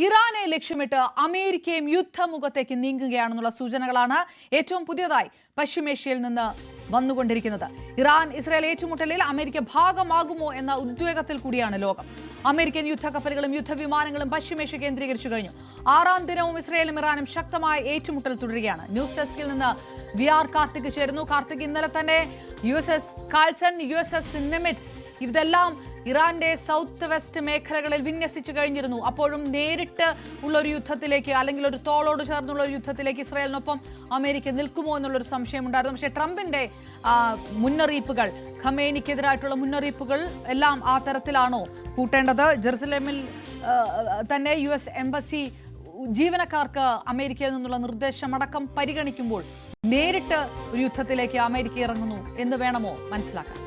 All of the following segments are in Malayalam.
ഇറാനെ ലക്ഷ്യമിട്ട് അമേരിക്കയും യുദ്ധമുഖത്തേക്ക് നീങ്ങുകയാണെന്നുള്ള സൂചനകളാണ് ഏറ്റവും പുതിയതായി പശ്ചിമേഷ്യയിൽ നിന്ന് വന്നുകൊണ്ടിരിക്കുന്നത്. ഇറാൻ ഇസ്രായേൽ ഏറ്റുമുട്ടലിൽ അമേരിക്ക ഭാഗമാകുമോ എന്ന ഉദ്വേഗത്തിൽ കൂടിയാണ് ലോകം. അമേരിക്കൻ യുദ്ധക്കപ്പലുകളും യുദ്ധവിമാനങ്ങളും പശ്ചിമേഷ്യ കേന്ദ്രീകരിച്ചു കഴിഞ്ഞു. 6ാം ദിനവും ഇസ്രായേലും ഇറാനും ശക്തമായ ഏറ്റുമുട്ടൽ തുടരുകയാണ്. ന്യൂസ് ഡെസ്കിൽ നിന്ന് VR കാർത്തിക് ചേരുന്നു. കാർത്തിക്, ഇന്നലെ തന്നെ USS കാൾസൺ, USS നിമിറ്റ്സ് ഇതെല്ലാം ഇറാന്റെ സൗത്ത് വെസ്റ്റ് മേഖലകളിൽ വിന്യസിച്ചു കഴിഞ്ഞിരുന്നു. അപ്പോഴും നേരിട്ട് ഉള്ള ഒരു യുദ്ധത്തിലേക്ക്, അല്ലെങ്കിൽ ഒരു തോളോട് ചേർന്നുള്ള ഒരു യുദ്ധത്തിലേക്ക് ഇസ്രായേലിനൊപ്പം അമേരിക്ക നിൽക്കുമോ എന്നുള്ളൊരു സംശയമുണ്ടായിരുന്നു. പക്ഷേ ട്രംപിന്റെ മുന്നറിയിപ്പുകൾ, ഖമേനിക്കെതിരായിട്ടുള്ള മുന്നറിയിപ്പുകൾ എല്ലാം ആ തരത്തിലാണോ കൂട്ടേണ്ടത്? ജെറുസലേമിൽ തന്നെ US എംബസി ജീവനക്കാർക്ക് അമേരിക്കയിൽ നിന്നുള്ള നിർദ്ദേശമടക്കം പരിഗണിക്കുമ്പോൾ നേരിട്ട് ഒരു യുദ്ധത്തിലേക്ക് അമേരിക്ക ഇറങ്ങുന്നു എന്ന് വേണമോ മനസ്സിലാക്കാൻ?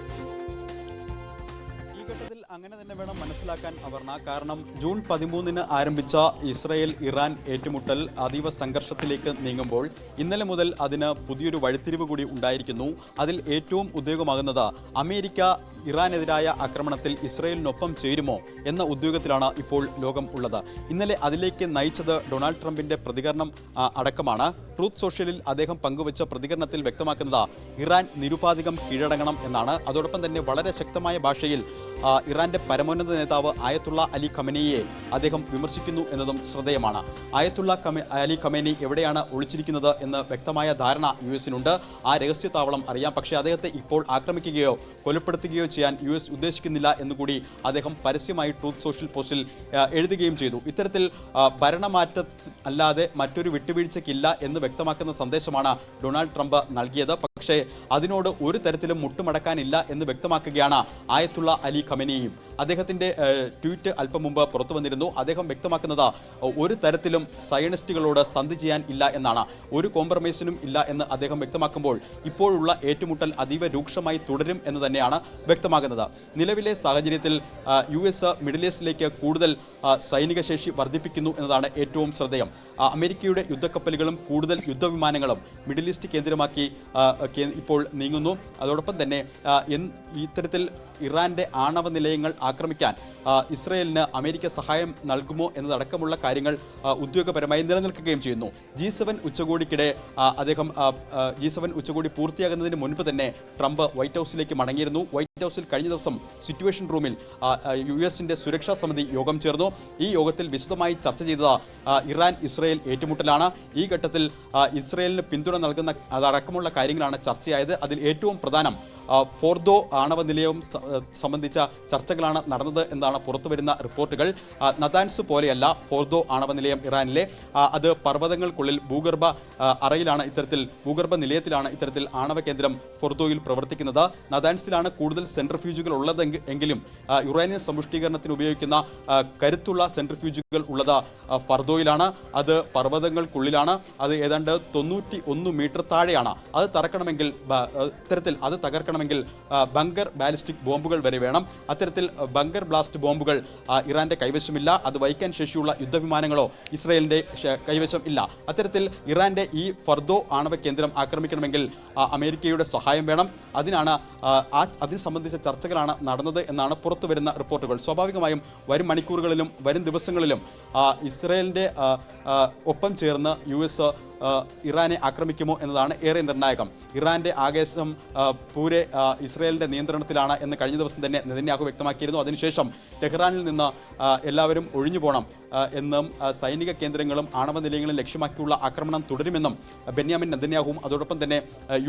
അങ്ങനെ തന്നെ വേണം മനസ്സിലാക്കാൻ അപർണ. കാരണം ജൂൺ 13-ന് ആരംഭിച്ച ഇസ്രായേൽ ഇറാൻ ഏറ്റുമുട്ടൽ അതീവ സംഘർഷത്തിലേക്ക് നീങ്ങുമ്പോൾ ഇന്നലെ മുതൽ അതിന് പുതിയൊരു വഴിത്തിരിവ് കൂടി ഉണ്ടായിരിക്കുന്നു. അതിൽ ഏറ്റവും ഉദ്വേഗമാകുന്നത് അമേരിക്ക ഇറാനെതിരായ ആക്രമണത്തിൽ ഇസ്രായേലിനൊപ്പം ചേരുമോ എന്ന ഉദ്വേഗത്തിലാണ് ഇപ്പോൾ ലോകം ഉള്ളത്. ഇന്നലെ അതിലേക്ക് നയിച്ചത് ഡൊണാൾഡ് ട്രംപിന്റെ പ്രതികരണം അടക്കമാണ്. ട്രൂത്ത് സോഷ്യലിൽ അദ്ദേഹം പങ്കുവച്ച പ്രതികരണത്തിൽ വ്യക്തമാക്കുന്നത് ഇറാൻ നിരുപാധികം കീഴടങ്ങണം എന്നാണ്. അതോടൊപ്പം തന്നെ വളരെ ശക്തമായ ഭാഷയിൽ ഇറാന്റെ പരമോന്നത നേതാവ് ആയത്തുള്ള അലി ഖമേനിയെ അദ്ദേഹം വിമർശിക്കുന്നു എന്നതും ശ്രദ്ധേയമാണ്. ആയത്തുള്ള അലി ഖമേനി എവിടെയാണ് ഒളിച്ചിരിക്കുന്നത് എന്ന് വ്യക്തമായ ധാരണ US-നുണ്ട്. ആ രഹസ്യത്താവളം അറിയാം. പക്ഷേ അദ്ദേഹത്തെ ഇപ്പോൾ ആക്രമിക്കുകയോ കൊലപ്പെടുത്തുകയോ ചെയ്യാൻ US ഉദ്ദേശിക്കുന്നില്ല എന്നുകൂടി അദ്ദേഹം പരസ്യമായി ട്രൂത്ത് സോഷ്യൽ പോസ്റ്റിൽ എഴുതുകയും ചെയ്തു. ഇത്തരത്തിൽ ഭരണമാറ്റം അല്ലാതെ മറ്റൊരു വിട്ടുവീഴ്ചയ്ക്കില്ല എന്ന് വ്യക്തമാക്കുന്ന സന്ദേശമാണ് ഡൊണാൾഡ് ട്രംപ് നൽകിയത്. പക്ഷേ അതിനോട് ഒരു തരത്തിലും മുട്ടുമടക്കാനില്ല എന്ന് വ്യക്തമാക്കുകയാണ് ആയത്തുള്ള അലി ഖമേനിയും. അദ്ദേഹത്തിന്റെ ട്വീറ്റ് അല്പം മുമ്പ് പുറത്തു വന്നിരുന്നു. അദ്ദേഹം വ്യക്തമാക്കുന്നത് ഒരു തരത്തിലും സയനിസ്റ്റുകളോട് സന്ധി ചെയ്യാൻ ഇല്ല എന്നാണ്, ഒരു കോംപ്രമൈസിനും ഇല്ല എന്ന് അദ്ദേഹം വ്യക്തമാക്കുമ്പോൾ ഇപ്പോഴുള്ള ഏറ്റുമുട്ടൽ അതീവ രൂക്ഷമായി തുടരും എന്ന് തന്നെയാണ് വ്യക്തമാകുന്നത്. നിലവിലെ സാഹചര്യത്തിൽ US മിഡിൽ ഈസ്റ്റിലേക്ക് കൂടുതൽ സൈനിക ശേഷി വർദ്ധിപ്പിക്കുന്നു എന്നതാണ് ഏറ്റവും ശ്രദ്ധേയം. അമേരിക്കയുടെ യുദ്ധക്കപ്പലുകളും കൂടുതൽ യുദ്ധവിമാനങ്ങളും മിഡിൽ ഈസ്റ്റ് കേന്ദ്രമാക്കി ഇപ്പോൾ നീങ്ങുന്നു. അതോടൊപ്പം തന്നെ ഇത്തരത്തിൽ ഇറാന്റെ ആണവ നിലയങ്ങൾ ആക്രമിക്കാൻ ഇസ്രായേലിന് അമേരിക്ക സഹായം നൽകുമോ എന്നതടക്കമുള്ള കാര്യങ്ങൾ ഉദ്യോഗപരമായി നിലനിൽക്കുകയും ചെയ്യുന്നു. G7 ഉച്ചകോടിക്കിടെ അദ്ദേഹം G7 ഉച്ചകോടി പൂർത്തിയാകുന്നതിന് മുൻപ് തന്നെ ട്രംപ് വൈറ്റ് ഹൗസിലേക്ക് മടങ്ങിയിരുന്നു. വൈറ്റ് ഹൗസിൽ കഴിഞ്ഞ ദിവസം സിറ്റുവേഷൻ റൂമിൽ US-ന്റെ സുരക്ഷാ സമിതി യോഗം ചേർന്നു. ഈ യോഗത്തിൽ വിശദമായി ചർച്ച ചെയ്തത് ഇറാൻ ഇസ്രായേൽ ഏറ്റുമുട്ടലാണ്. ഈ ഘട്ടത്തിൽ ഇസ്രായേലിന് പിന്തുണ നൽകുന്ന അതടക്കമുള്ള കാര്യങ്ങളാണ് ചർച്ചയായത്. അതിൽ ഏറ്റവും പ്രധാനം ഫോർദോ ആണവ നിലയവും സംബന്ധിച്ച ചർച്ചകളാണ് നടന്നത് എന്നാണ് പുറത്തുവരുന്ന റിപ്പോർട്ടുകൾ. നതാൻസ് പോലെയല്ല ഫോർദോ ആണവ നിലയം ഇറാനിലെ. അത് പർവ്വതങ്ങൾക്കുള്ളിൽ ഭൂഗർഭ നിലയത്തിലാണ് ഇത്തരത്തിൽ ആണവ കേന്ദ്രം ഫോർദോയിൽ പ്രവർത്തിക്കുന്നത്. നതാൻസിലാണ് കൂടുതൽ സെൻട്രിഫ്യൂജുകൾ ഉള്ളതെങ്കിലും യുറേനിയം സമ്പുഷ്ടീകരണത്തിന് ഉപയോഗിക്കുന്ന കരുത്തുള്ള സെൻട്രിഫ്യൂജുകൾ ഉള്ളത് ഫർദോയിലാണ്. അത് പർവ്വതങ്ങൾക്കുള്ളിലാണ്. അത് ഏതാണ്ട് 91 മീറ്റർ താഴെയാണ്. അത് തകർക്കണമെങ്കിൽ ബങ്കർ ബാലിസ്റ്റിക് ബോംബുകൾ വരെ വേണം. അത്തരത്തിൽ ബങ്കർ ബ്ലാസ്റ്റ് ബോംബുകൾ ഇറാന്റെ കൈവശമില്ല. അത് വഹിക്കാൻ ശേഷിയുള്ള യുദ്ധവിമാനങ്ങളോ ഇസ്രായേലിന്റെ കൈവശം ഇല്ല. അത്തരത്തിൽ ഇറാന്റെ ഈ ഫർദോ ആണവ കേന്ദ്രം ആക്രമിക്കണമെങ്കിൽ അമേരിക്കയുടെ സഹായം വേണം. അതിന് സംബന്ധിച്ച ചർച്ചകളാണ് നടന്നത് എന്നാണ് പുറത്തുവരുന്ന റിപ്പോർട്ടുകൾ. സ്വാഭാവികമായും വരും മണിക്കൂറുകളിലും വരും ദിവസങ്ങളിലും ഇസ്രായേലിന്റെ ഒപ്പം ചേർന്ന് US ഇറാനെ ആക്രമിക്കുമോ എന്നതാണ് ഏറെ നിർണായകം. ഇറാന്റെ ആകാശം പൂരെ ഇസ്രായേലിന്റെ നിയന്ത്രണത്തിലാണ് എന്ന് കഴിഞ്ഞ ദിവസം തന്നെ നെതന്യാഹു വ്യക്തമാക്കിയിരുന്നു. അതിനുശേഷം ടെഹ്റാനിൽ നിന്ന് എല്ലാവരും ഒഴിഞ്ഞു പോകണം എന്നും സൈനിക കേന്ദ്രങ്ങളും ആണവ നിലയങ്ങളും ലക്ഷ്യമാക്കിയുള്ള ആക്രമണം തുടരുമെന്നും ബെന്യാമിൻ നെതന്യാഹുവും അതോടൊപ്പം തന്നെ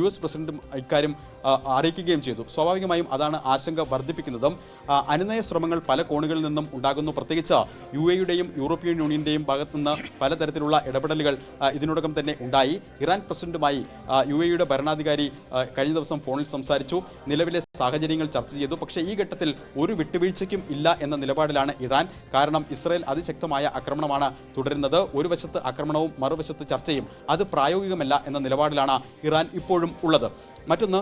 US പ്രസിഡന്റും ഇക്കാര്യം അറിയിക്കുകയും ചെയ്തു. സ്വാഭാവികമായും അതാണ് ആശങ്ക വർദ്ധിപ്പിക്കുന്നതും. അനുനയ ശ്രമങ്ങൾ പല കോണുകളിൽ നിന്നും ഉണ്ടാകുന്നു. പ്രത്യേകിച്ച് UAEയുടെയും യൂറോപ്യൻ യൂണിയന്റെയും ഭാഗത്തുനിന്ന് പലതരത്തിലുള്ള ഇടപെടലുകൾ ഇതിനോടകം തന്നെ ഉണ്ടായി. ഇറാൻ പ്രസിഡന്റുമായി UAEയുടെ ഭരണാധികാരി കഴിഞ്ഞ ദിവസം ഫോണിൽ സംസാരിച്ചു. നിലവിലെ സാഹചര്യങ്ങൾ ചർച്ച ചെയ്തു. പക്ഷേ ഈ ഘട്ടത്തിൽ ഒരു വിട്ടുവീഴ്ചയ്ക്കും ഇല്ല എന്ന നിലപാടിലാണ് ഇറാൻ. കാരണം ഇസ്രായേൽ അതിശക്തമായ ആക്രമണമാണ് തുടരുന്നത്. ഒരു വശത്ത് ആക്രമണവും മറുവശത്ത് ചർച്ചയും. അത് പ്രായോഗികമല്ല എന്ന നിലപാടിലാണ് ഇറാൻ ഇപ്പോഴും ഉള്ളത്. മറ്റൊന്ന്,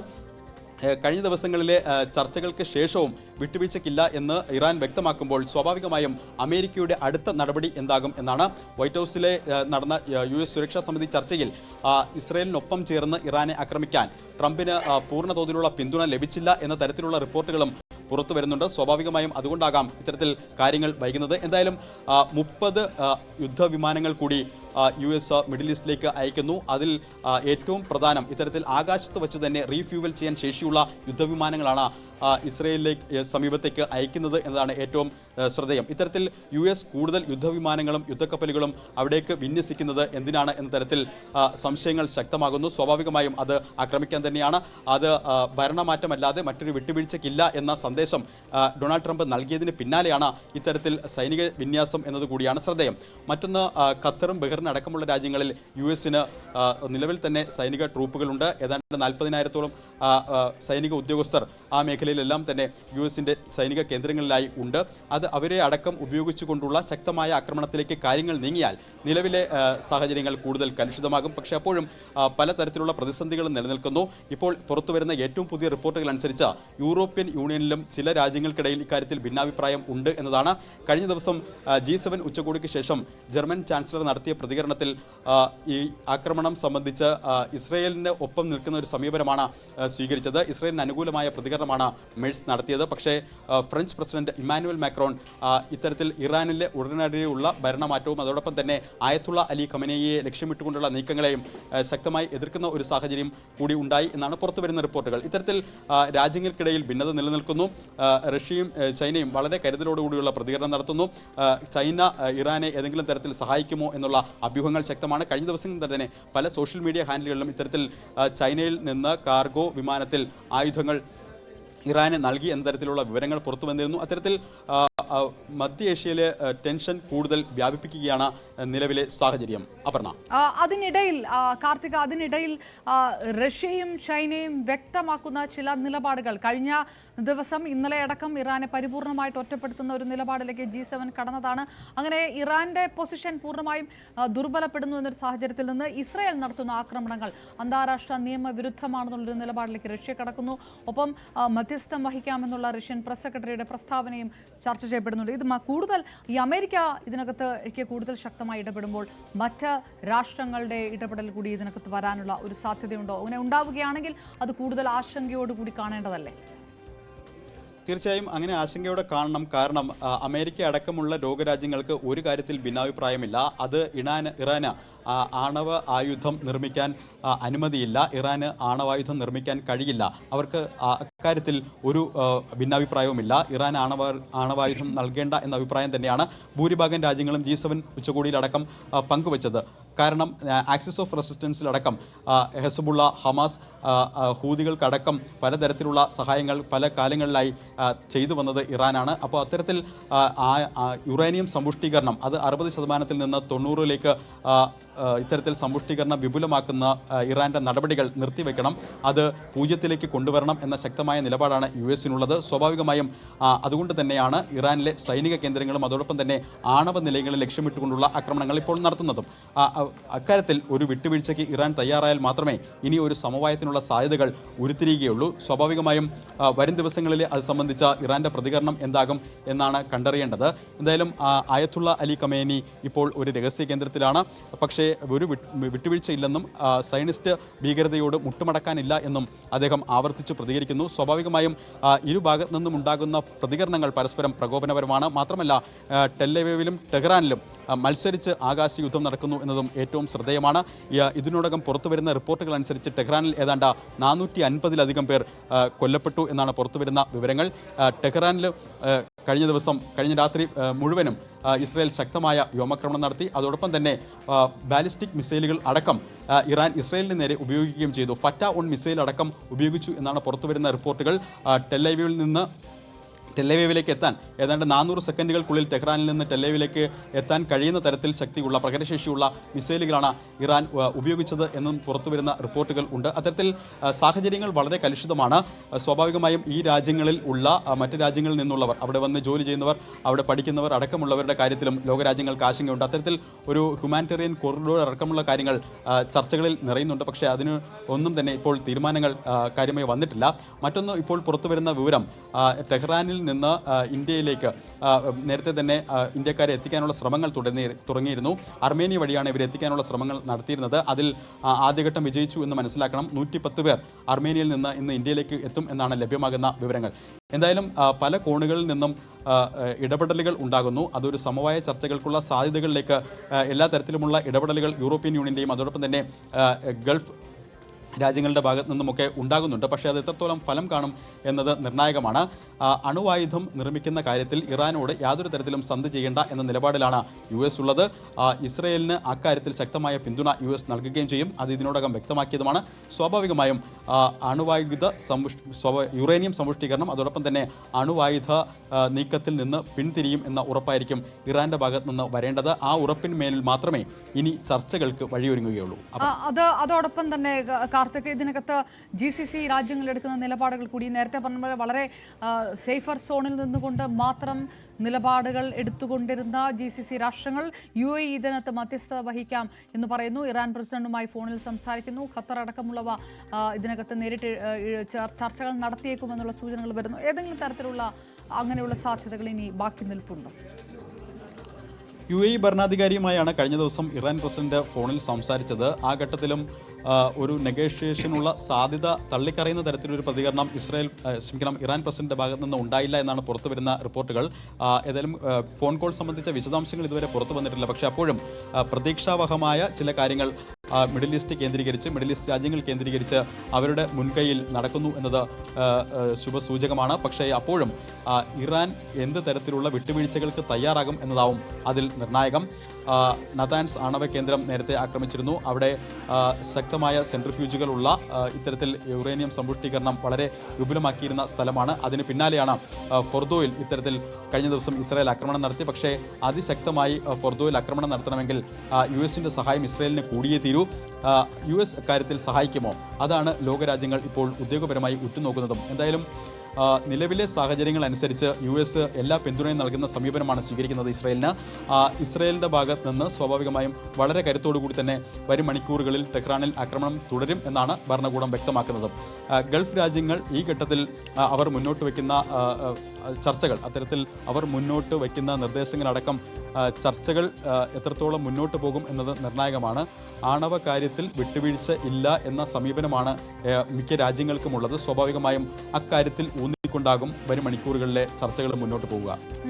കഴിഞ്ഞ ദിവസങ്ങളിലെ ചർച്ചകൾക്ക് ശേഷവും വിട്ടുവീഴ്ചയ്ക്കില്ല എന്ന് ഇറാൻ വ്യക്തമാക്കുമ്പോൾ സ്വാഭാവികമായും അമേരിക്കയുടെ അടുത്ത നടപടി എന്താകും എന്നാണ്. വൈറ്റ് ഹൗസിലെ നടന്ന US സുരക്ഷാ സമിതി ചർച്ചയിൽ ഇസ്രായേലിനൊപ്പം ചേർന്ന് ഇറാനെ ആക്രമിക്കാൻ ട്രംപിന് പൂർണ്ണ തോതിലുള്ള പിന്തുണ ലഭിച്ചില്ല എന്ന തരത്തിലുള്ള റിപ്പോർട്ടുകളും പുറത്തു വരുന്നുണ്ട്. സ്വാഭാവികമായും അതുകൊണ്ടാകാം ഇത്തരത്തിൽ കാര്യങ്ങൾ വൈകുന്നത്. എന്തായാലും 30 യുദ്ധവിമാനങ്ങൾ കൂടി US മിഡിൽ ഈസ്റ്റിലേക്ക് അയക്കുന്നു. അതിൽ ഏറ്റവും പ്രധാനം ഇത്തരത്തിൽ ആകാശത്ത് വെച്ച് തന്നെ റീഫ്യൂവൽ ചെയ്യാൻ ശേഷിയുള്ള യുദ്ധവിമാനങ്ങളാണ് ഇസ്രയേലിലേക്ക് സമീപത്തേക്ക് അയക്കുന്നത് എന്നതാണ് ഏറ്റവും ശ്രദ്ധേയം. ഇത്തരത്തിൽ US കൂടുതൽ യുദ്ധവിമാനങ്ങളും യുദ്ധക്കപ്പലുകളും അവിടേക്ക് വിന്യസിക്കുന്നത് എന്തിനാണ് എന്ന തരത്തിൽ സംശയങ്ങൾ ശക്തമാകുന്നു. സ്വാഭാവികമായും അത് ആക്രമിക്കാൻ തന്നെയാണ്. അത് ഭരണമാറ്റമല്ലാതെ മറ്റൊരു വിട്ടുവീഴ്ചയ്ക്കില്ല എന്ന സന്ദേശം ഡൊണാൾഡ് ട്രംപ് നൽകിയതിന് പിന്നാലെയാണ് ഇത്തരത്തിൽ സൈനിക വിന്യാസം എന്നതുകൂടിയാണ് ശ്രദ്ധേയം. മറ്റൊന്ന്, ഖത്തറും ബഹ്റിനും അടക്കമുള്ള രാജ്യങ്ങളിൽ US-ന് നിലവിൽ തന്നെ സൈനിക ട്രൂപ്പുകളുണ്ട്. ഏതാണ്ട് 40,000-ഓളം സൈനിക ഉദ്യോഗസ്ഥർ ആ മേഖലയിലെല്ലാം തന്നെ US-ന്റെ സൈനിക കേന്ദ്രങ്ങളിലായി ഉണ്ട്. അത് അവരെ അടക്കം ഉപയോഗിച്ചുകൊണ്ടുള്ള ശക്തമായ ആക്രമണത്തിലേക്ക് കാര്യങ്ങൾ നീങ്ങിയാൽ നിലവിലെ സാഹചര്യങ്ങൾ കൂടുതൽ കലുഷിതമാകും. പക്ഷേ അപ്പോഴും പലതരത്തിലുള്ള പ്രതിസന്ധികളും നിലനിൽക്കുന്നു. ഇപ്പോൾ പുറത്തുവരുന്ന ഏറ്റവും പുതിയ റിപ്പോർട്ടുകൾ അനുസരിച്ച് യൂറോപ്യൻ യൂണിയനിലും ചില രാജ്യങ്ങൾക്കിടയിൽ ഇക്കാര്യത്തിൽ ഭിന്നാഭിപ്രായം ഉണ്ട് എന്നതാണ്. കഴിഞ്ഞ ദിവസം G7 ഉച്ചകോടിക്ക് ശേഷം ജർമ്മൻ ചാൻസലർ നടത്തിയ പ്രതികരണത്തിൽ ഈ ആക്രമണം സംബന്ധിച്ച് ഇസ്രയേലിന് ഒപ്പം നിൽക്കുന്ന ഒരു സമീപനമാണ് സ്വീകരിച്ചത്. ഇസ്രയേലിന് അനുകൂലമായ പ്രതികരണമാണ് മെഴ്സ് നടത്തിയത്. പക്ഷേ ഫ്രഞ്ച് പ്രസിഡന്റ് ഇമ്മാനുവൽ മാക്രോൺ ഇത്തരത്തിൽ ഇറാനിലെ ഉടനടിയുള്ള ഭരണമാറ്റവും അതോടൊപ്പം തന്നെ ആയത്തുള്ള അലി ഖമനേയിയെ ലക്ഷ്യമിട്ടുകൊണ്ടുള്ള നീക്കങ്ങളെയും ശക്തമായി എതിർക്കുന്ന ഒരു സാഹചര്യം കൂടി ഉണ്ടായി എന്നാണ് പുറത്തുവരുന്ന റിപ്പോർട്ടുകൾ. ഇത്തരത്തിൽ രാജ്യങ്ങൾക്കിടയിൽ ഭിന്നത നിലനിൽക്കുന്നു. റഷ്യയും ചൈനയും വളരെ കരുതലോടുകൂടിയുള്ള പ്രതികരണം നടത്തുന്നു. ചൈന ഇറാനെ ഏതെങ്കിലും തരത്തിൽ സഹായിക്കുമോ എന്നുള്ള അഭ്യൂഹങ്ങൾ ശക്തമാണ്. കഴിഞ്ഞ ദിവസം തന്നെ പല സോഷ്യൽ മീഡിയ ഹാൻഡിലുകളിലും ഇത്തരത്തിൽ ചൈനയിൽ നിന്ന് കാർഗോ വിമാനത്തിൽ ആയുധങ്ങൾ ഇറാന് നൽകി എന്ന തരത്തിലുള്ള വിവരങ്ങൾ പുറത്തു വന്നിരുന്നു. അത്തരത്തിൽ മധ്യ ഏഷ്യയിലെ ടെൻഷൻ കൂടുതൽ വ്യാപിപ്പിക്കുകയാണ് നിലവിലെ സാഹചര്യം. അപർണ, അതിനിടയിൽ കാർത്തിക, റഷ്യയും ചൈനയും വ്യക്തമാക്കുന്ന ചില നിലപാടുകൾ കഴിഞ്ഞ ദിവസം ഇന്നലെ അടക്കം ഇറാനെ പരിപൂർണമായിട്ട് ഒറ്റപ്പെടുത്തുന്ന ഒരു നിലപാടിലേക്ക് G7 കടന്നതാണ്. അങ്ങനെ ഇറാന്റെ പൊസിഷൻ പൂർണ്ണമായും ദുർബലപ്പെടുന്നു എന്നൊരു സാഹചര്യത്തിൽ നിന്ന് ഇസ്രായേൽ നടത്തുന്ന ആക്രമണങ്ങൾ അന്താരാഷ്ട്ര നിയമവിരുദ്ധമാണെന്നുള്ളൊരു നിലപാടിലേക്ക് റഷ്യ കടക്കുന്നു. ഒപ്പം മധ്യസ്ഥം വഹിക്കാമെന്നുള്ള റഷ്യൻ പ്രസ് സെക്രട്ടറിയുടെ പ്രസ്താവനയും ചർച്ച ചെയ്യപ്പെടുന്നുണ്ട്. ഇത് കൂടുതൽ ഈ അമേരിക്ക ഇതിനകത്ത് കൂടുതൽ ശക്തമായി ഇടപെടുമ്പോൾ മറ്റ് രാഷ്ട്രങ്ങളുടെ ഇടപെടൽ കൂടി ഇതിനകത്ത് വരാനുള്ള ഒരു സാധ്യതയുണ്ടോ? അങ്ങനെ ഉണ്ടാവുകയാണെങ്കിൽ അത് കൂടുതൽ ആശങ്കയോടുകൂടി കാണേണ്ടതല്ലേ? തീർച്ചയായും അങ്ങനെ ആശങ്കയോടെ കാണണം. കാരണം അമേരിക്ക അടക്കമുള്ള ലോകരാജ്യങ്ങൾക്ക് ഒരു കാര്യത്തിൽ ഭിന്നാഭിപ്രായമില്ല. അത് ഇറാന് ആണവ ആയുധം നിർമ്മിക്കാൻ അനുമതിയില്ല. ഇറാന് ആണവായുധം നിർമ്മിക്കാൻ കഴിയില്ല. അവർക്ക് അക്കാര്യത്തിൽ ഒരു ഭിന്നാഭിപ്രായവുമില്ല. ഇറാൻ ആണവായുധം നൽകേണ്ട എന്ന അഭിപ്രായം തന്നെയാണ് ഭൂരിഭാഗം രാജ്യങ്ങളും G7 ഉച്ചകോടിയിലടക്കം പങ്കുവച്ചത്. കാരണം ആക്സിസ് ഓഫ് റെസിസ്റ്റൻസിലടക്കം ഹെസ്ബുള്ള, ഹമാസ്, ഹൂതികൾക്കടക്കം പലതരത്തിലുള്ള സഹായങ്ങൾ പല കാലങ്ങളിലായി ചെയ്തു വന്നത് ഇറാനാണ്. അപ്പോൾ അത്തരത്തിൽ യുറേനിയം സമ്പുഷ്ടീകരണം അത് 60% നിന്ന് 90%ലേക്ക് ഇത്തരത്തിൽ സമ്പുഷ്ടീകരണം വിപുലമാക്കുന്ന ഇറാന്റെ നടപടികൾ നിർത്തിവെക്കണം. അത് 0-ലേക്ക് കൊണ്ടുവരണം എന്ന ശക്തമായ നിലപാടാണ് US-നുള്ളത്. സ്വാഭാവികമായും അതുകൊണ്ട് തന്നെയാണ് ഇറാനിലെ സൈനിക കേന്ദ്രങ്ങളും അതോടൊപ്പം തന്നെ ആണവ നിലയങ്ങളിൽ ലക്ഷ്യമിട്ടുകൊണ്ടുള്ള ആക്രമണങ്ങൾ ഇപ്പോൾ നടത്തുന്നതും. അക്കാര്യത്തിൽ ഒരു വിട്ടുവീഴ്ചയ്ക്ക് ഇറാൻ തയ്യാറായാൽ മാത്രമേ ഇനി ഒരു സമവായത്തിനുള്ള സാധ്യതകൾ ഉരുത്തിരിയുകയുള്ളൂ. സ്വാഭാവികമായും വരും ദിവസങ്ങളിൽ അത് സംബന്ധിച്ച ഇറാന്റെ പ്രതികരണം എന്താകും എന്നാണ് കണ്ടറിയേണ്ടത്. എന്തായാലും ആയത്തുള്ള അലി ഖമേനി ഇപ്പോൾ ഒരു രഹസ്യ കേന്ദ്രത്തിലാണ്. പക്ഷേ ഒരു വിട്ടുവീഴ്ചയില്ലെന്നും സയനിസ്റ്റ് ഭീകരതയോട് മുട്ടുമടക്കാനില്ല എന്നും അദ്ദേഹം ആവർത്തിച്ച് പ്രതികരിക്കുന്നു. സ്വാഭാവികമായും ഇരുഭാഗത്തു നിന്നും ഉണ്ടാകുന്ന പ്രതികരണങ്ങൾ പരസ്പരം പ്രകോപനപരമാണ്. മാത്രമല്ല ടെല്ലവീവിലും ടെഹ്റാനിലും മത്സരിച്ച് ആകാശയുദ്ധം നടക്കുന്നു എന്നതും ഏറ്റവും ശ്രദ്ധേയമാണ്. ഇതിനോടകം പുറത്തുവരുന്ന റിപ്പോർട്ടുകൾ അനുസരിച്ച് ടെഹ്റാനിൽ ഏതാണ്ട് 450-ലധികം പേർ കൊല്ലപ്പെട്ടു എന്നാണ് പുറത്തുവരുന്ന വിവരങ്ങൾ. ടെഹ്റാനിൽ കഴിഞ്ഞ രാത്രി മുഴുവനും ഇസ്രായേൽ ശക്തമായ വ്യോമാക്രമണം നടത്തി. അതോടൊപ്പം തന്നെ ബാലിസ്റ്റിക് മിസൈലുകൾ അടക്കം ഇറാൻ ഇസ്രായേലിന് നേരെ ഉപയോഗിക്കുകയും ചെയ്തു. ഫറ്റ-1 മിസൈൽ അടക്കം ഉപയോഗിച്ചു എന്നാണ് പുറത്തുവരുന്ന റിപ്പോർട്ടുകൾ. ടെല്ലവീവിലേക്ക് എത്താൻ ഏതാണ്ട് 400 സെക്കൻഡുകൾക്കുള്ളിൽ ടെഹ്റാനിൽ നിന്ന് ടെല്ലവീവിലേക്ക് എത്താൻ കഴിയുന്ന തരത്തിൽ ശക്തിയുള്ള പ്രകടനശേഷിയുള്ള മിസൈലുകളാണ് ഇറാൻ ഉപയോഗിച്ചത് എന്നും പുറത്തുവരുന്ന റിപ്പോർട്ടുകൾ ഉണ്ട്. അത്തരത്തിൽ സാഹചര്യങ്ങൾ വളരെ കലുഷിതമാണ്. സ്വാഭാവികമായും ഈ രാജ്യങ്ങളിൽ ഉള്ള മറ്റ് രാജ്യങ്ങളിൽ നിന്നുള്ളവർ, അവിടെ വന്ന് ജോലി ചെയ്യുന്നവർ, അവിടെ പഠിക്കുന്നവർ അടക്കമുള്ളവരുടെ കാര്യത്തിലും ലോകരാജ്യങ്ങൾക്ക് ആശങ്കയുണ്ട്. അത്തരത്തിൽ ഒരു ഹ്യൂമാനിറ്റേറിയൻ കോറിഡോർ അടക്കമുള്ള കാര്യങ്ങൾ ചർച്ചകളിൽ നിറയുന്നുണ്ട്. പക്ഷേ അതിന് ഒന്നും തന്നെ ഇപ്പോൾ തീരുമാനങ്ങൾ കാര്യമായി വന്നിട്ടില്ല. മറ്റൊന്ന്, ഇപ്പോൾ പുറത്തുവരുന്ന വിവരം ടെഹ്റാനിൽ നിന്ന് ഇന്ത്യയിലേക്ക് നേരത്തെ തന്നെ ഇന്ത്യക്കാരെ എത്തിക്കാനുള്ള ശ്രമങ്ങൾ തുടങ്ങിയിരുന്നു. അർമേനിയ വഴിയാണ് ഇവരെ എത്തിക്കാനുള്ള ശ്രമങ്ങൾ നടത്തിയിരുന്നത്. അതിൽ ആദ്യഘട്ടം വിജയിച്ചു എന്ന് മനസ്സിലാക്കണം. 110 പേർ അർമേനിയയിൽ നിന്ന് ഇന്ന് ഇന്ത്യയിലേക്ക് എത്തും എന്നാണ് ലഭ്യമാകുന്ന വിവരങ്ങൾ. എന്തായാലും പല കോണുകളിൽ നിന്നും ഇടപെടലുകൾ ഉണ്ടാകുന്നു. അതൊരു സമവായ ചർച്ചകൾക്കുള്ള സാധ്യതകളിലേക്ക് എല്ലാ തരത്തിലുമുള്ള ഇടപെടലുകൾ യൂറോപ്യൻ യൂണിയൻ്റെയും അതോടൊപ്പം തന്നെ ഗൾഫ് രാജ്യങ്ങളുടെ ഭാഗത്തു നിന്നുമൊക്കെ ഉണ്ടാകുന്നുണ്ട്. പക്ഷേ അത് എത്രത്തോളം ഫലം കാണും എന്നത് നിർണായകമാണ്. അണുവായുധം നിർമ്മിക്കുന്ന കാര്യത്തിൽ ഇറാനോട് യാതൊരു തരത്തിലും സന്ധി ചെയ്യേണ്ട എന്ന നിലപാടിലാണ് US ഉള്ളത്. ഇസ്രയേലിന് അക്കാര്യത്തിൽ ശക്തമായ പിന്തുണ US നൽകുകയും ചെയ്യും. അത് ഇതിനോടകം വ്യക്തമാക്കിയതുമാണ്. സ്വാഭാവികമായും യുറേനിയം സമ്പുഷ്ടീകരണം അതോടൊപ്പം തന്നെ അണുവായുധ നീക്കത്തിൽ നിന്ന് പിന്തിരിയും എന്ന ഉറപ്പായിരിക്കും ഇറാന്റെ ഭാഗത്ത് നിന്ന് വരേണ്ടത്. ആ ഉറപ്പിന്മേൽ മാത്രമേ ഇനി ചർച്ചകൾക്ക് വഴിയൊരുങ്ങുകയുള്ളൂ. അതോടൊപ്പം തന്നെ കാർത്തിക്, ഇതിനകത്ത് GCC രാജ്യങ്ങൾ എടുക്കുന്ന നിലപാടുകൾ കൂടി നേരത്തെ പറഞ്ഞ പോലെ വളരെ സേഫർ സോണിൽ നിന്നുകൊണ്ട് മാത്രം നിലപാടുകൾ എടുത്തുകൊണ്ടിരുന്ന GCC രാഷ്ട്രങ്ങൾ UAE ഇതിനകത്ത് മധ്യസ്ഥത വഹിക്കാം എന്ന് പറയുന്നു. ഇറാൻ പ്രസിഡന്റുമായി ഫോണിൽ സംസാരിക്കുന്നു. ഖത്തർ അടക്കമുള്ളവ ഇതിനകത്ത് നേരിട്ട് ചർച്ചകൾ നടത്തിയേക്കുമെന്നുള്ള സൂചനകൾ വരുന്നു. ഏതെങ്കിലും തരത്തിലുള്ള അങ്ങനെയുള്ള സാധ്യതകൾ ഇനി ബാക്കി നിൽപ്പുണ്ടോ? UAE ഭരണാധികാരിയുമായാണ് കഴിഞ്ഞ ദിവസം ഇറാൻ പ്രസിഡന്റ് ഫോണിൽ സംസാരിച്ചത്. ആ ഘട്ടത്തിലും ഒരു നെഗോഷിയേഷനുള്ള സാധ്യത തള്ളിക്കറിയുന്ന തരത്തിലൊരു പ്രതികരണം ഇറാൻ പ്രസിഡന്റ് ഭാഗത്തു നിന്ന് ഉണ്ടായില്ല എന്നാണ് പുറത്തു വരുന്ന റിപ്പോർട്ടുകൾ. ഏതായാലും ഫോൺ കോൾ സംബന്ധിച്ച വിശദാംശങ്ങൾ ഇതുവരെ പുറത്തു വന്നിട്ടില്ല. പക്ഷേ അപ്പോഴും പ്രതീക്ഷാവഹമായ ചില കാര്യങ്ങൾ മിഡിൽ ഈസ്റ്റ് രാജ്യങ്ങൾ കേന്ദ്രീകരിച്ച് അവരുടെ മുൻകൈയിൽ നടക്കുന്നു എന്നത് ശുഭസൂചകമാണ്. പക്ഷേ അപ്പോഴും ഇറാൻ എന്ത് തരത്തിലുള്ള വിട്ടുവീഴ്ചകൾക്ക് തയ്യാറാകും എന്നതാവും അതിൽ നിർണായകം. നതാൻസ് ആണവ കേന്ദ്രം നേരത്തെ ആക്രമിച്ചിരുന്നു. അവിടെ ശക്തമായ സെൻട്രിഫ്യൂജുകളുള്ള ഇത്തരത്തിൽ യുറേനിയം സമ്പുഷ്ടീകരണം വളരെ വിപുലമാക്കിയിരുന്ന സ്ഥലമാണ്. അതിന് പിന്നാലെയാണ് ഫൊർദോയിൽ ഇത്തരത്തിൽ കഴിഞ്ഞ ദിവസം ഇസ്രായേൽ ആക്രമണം നടത്തി. പക്ഷേ അതിശക്തമായി ഫൊർദോയിൽ ആക്രമണം നടത്തണമെങ്കിൽ US-ന്റെ സഹായം ഇസ്രായേലിന് കൂടിയേ തീരൂ. US കാര്യത്തിൽ സഹായിക്കുമോ? അതാണ് ലോകരാജ്യങ്ങൾ ഇപ്പോൾ ഉദ്യോഗപരമായി ഉറ്റുനോക്കുന്നതും. എന്തായാലും നിലവിലെ സാഹചര്യങ്ങൾ അനുസരിച്ച് US എല്ലാ പിന്തുണയും നൽകുന്ന സമീപനമാണ് സ്വീകരിക്കുന്നത് ഇസ്രായേലിന്. ഇസ്രായേലിൻ്റെ ഭാഗത്ത് നിന്ന് സ്വാഭാവികമായും വളരെ കരുത്തോടുകൂടി തന്നെ വരും മണിക്കൂറുകളിൽ ടെഹ്റാനിൽ ആക്രമണം തുടരും എന്നാണ് ഭരണകൂടം വ്യക്തമാക്കുന്നത്. ഗൾഫ് രാജ്യങ്ങൾ ഈ ഘട്ടത്തിൽ അവർ മുന്നോട്ട് വയ്ക്കുന്ന ചർച്ചകൾ, അത്തരത്തിൽ അവർ മുന്നോട്ട് വയ്ക്കുന്ന നിർദ്ദേശങ്ങളടക്കം ചർച്ചകൾ എത്രത്തോളം മുന്നോട്ട് പോകും എന്നത് നിർണായകമാണ്. ആണവ കാര്യത്തിൽ വിട്ടുവീഴ്ച ഇല്ല എന്ന സമീപനമാണ് മിക്ക രാജ്യങ്ങൾക്കുമുള്ളത്. സ്വാഭാവികമായും അക്കാര്യത്തിൽ ഊന്നിക്കൊണ്ടാകും വരും മണിക്കൂറുകളിലെ ചർച്ചകൾ മുന്നോട്ട് പോവുക.